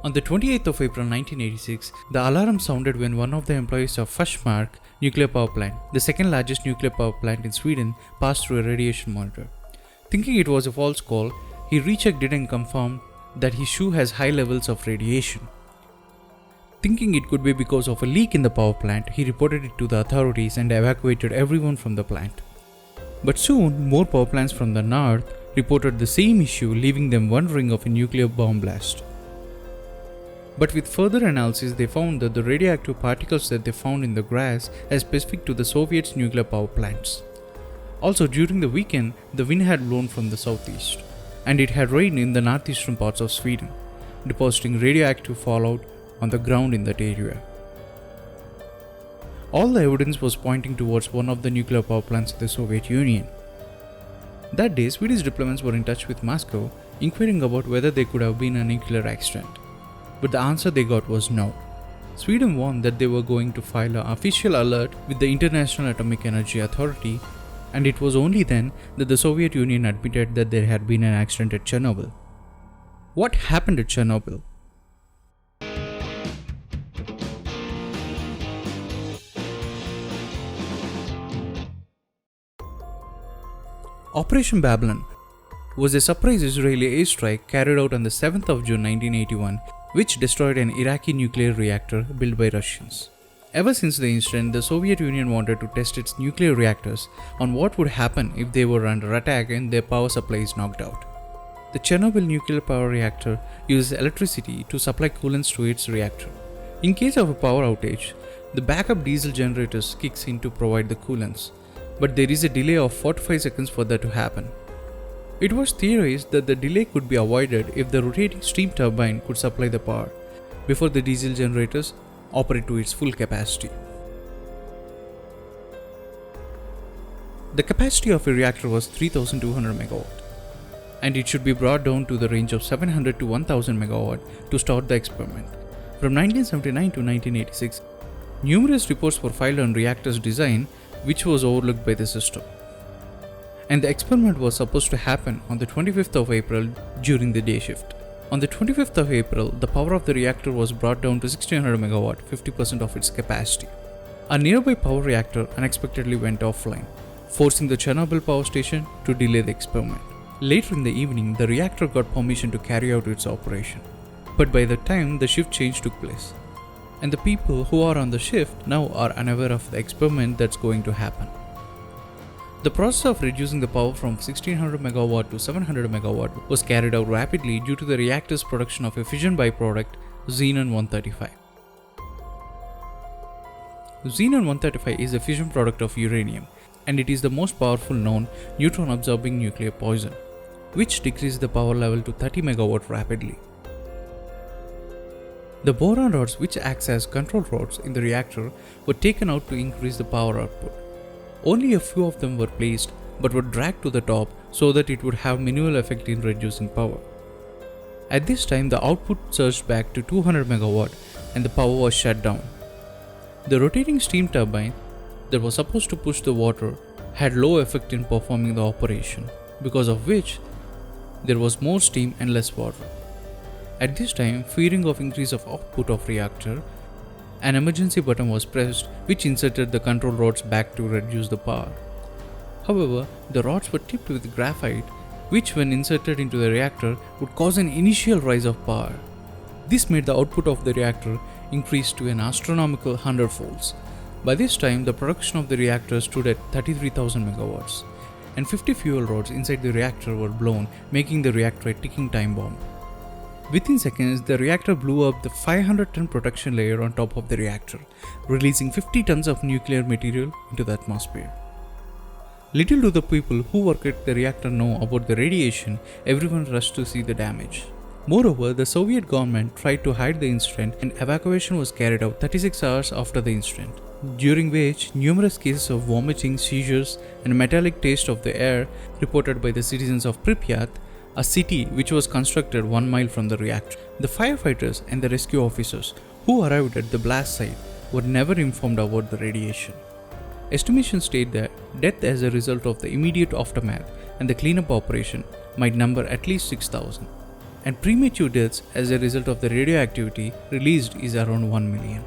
On the 28th of April 1986, the alarm sounded when one of the employees of Forsmark Nuclear Power Plant, the second largest nuclear power plant in Sweden, passed through a radiation monitor. Thinking it was a false call, he rechecked it and confirmed that his shoe has high levels of radiation. Thinking it could be because of a leak in the power plant, he reported it to the authorities and evacuated everyone from the plant. But soon, more power plants from the north reported the same issue, leaving them wondering of a nuclear bomb blast. But with further analysis, they found that the radioactive particles that they found in the grass are specific to the Soviets' nuclear power plants. Also, during the weekend, the wind had blown from the southeast, and it had rained in the northeastern parts of Sweden, depositing radioactive fallout on the ground in that area. All the evidence was pointing towards one of the nuclear power plants in the Soviet Union. That day, Swedish diplomats were in touch with Moscow, inquiring about whether there could have been a nuclear accident. But the answer they got was no. Sweden warned that they were going to file an official alert with the International Atomic Energy Authority, and it was only then that the Soviet Union admitted that there had been an accident at Chernobyl. What happened at Chernobyl? Operation Babylon was a surprise Israeli airstrike carried out on the 7th of June 1981, which destroyed an Iraqi nuclear reactor built by Russians. Ever since the incident, the Soviet Union wanted to test its nuclear reactors on what would happen if they were under attack and their power supply is knocked out. The Chernobyl nuclear power reactor uses electricity to supply coolants to its reactor. In case of a power outage, the backup diesel generators kicks in to provide the coolants, but there is a delay of 45 seconds for that to happen. It was theorized that the delay could be avoided if the rotating steam turbine could supply the power before the diesel generators operate to its full capacity. The capacity of a reactor was 3200 MW, and it should be brought down to the range of 700 to 1000 MW to start the experiment. From 1979 to 1986, numerous reports were filed on reactor's design, which was overlooked by the system. And the experiment was supposed to happen on the 25th of April during the day shift. On the 25th of April, the power of the reactor was brought down to 1600 MW, 50% of its capacity. A nearby power reactor unexpectedly went offline, forcing the Chernobyl power station to delay the experiment. Later in the evening, the reactor got permission to carry out its operation. But by the time the shift change took place, and the people who are on the shift now are unaware of the experiment that's going to happen. The process of reducing the power from 1600 MW to 700 MW was carried out rapidly due to the reactor's production of a fission byproduct, xenon-135. Xenon-135 is a fission product of uranium, and it is the most powerful known neutron-absorbing nuclear poison, which decreases the power level to 30 MW rapidly. The boron rods, which acts as control rods in the reactor, were taken out to increase the power output. Only a few of them were placed but were dragged to the top so that it would have minimal effect in reducing power. At this time, the output surged back to 200 MW and the power was shut down. The rotating steam turbine that was supposed to push the water had low effect in performing the operation, because of which there was more steam and less water. At this time, fearing of increase of output of reactor, an emergency button was pressed which inserted the control rods back to reduce the power. However, the rods were tipped with graphite, which when inserted into the reactor would cause an initial rise of power. This made the output of the reactor increase to an astronomical 100 folds. By this time, the production of the reactor stood at 33,000 MW, and 50 fuel rods inside the reactor were blown, making the reactor a ticking time bomb. Within seconds, the reactor blew up the 500-ton protection layer on top of the reactor, releasing 50 tons of nuclear material into the atmosphere. Little do the people who work at the reactor know about the radiation. Everyone rushed to see the damage. Moreover, the Soviet government tried to hide the incident, and evacuation was carried out 36 hours after the incident, during which numerous cases of vomiting, seizures, and metallic taste of the air reported by the citizens of Pripyat, a city which was constructed 1 mile from the reactor. The firefighters and the rescue officers who arrived at the blast site were never informed about the radiation. Estimations state that death as a result of the immediate aftermath and the cleanup operation might number at least 6,000. and premature deaths as a result of the radioactivity released is around 1 million.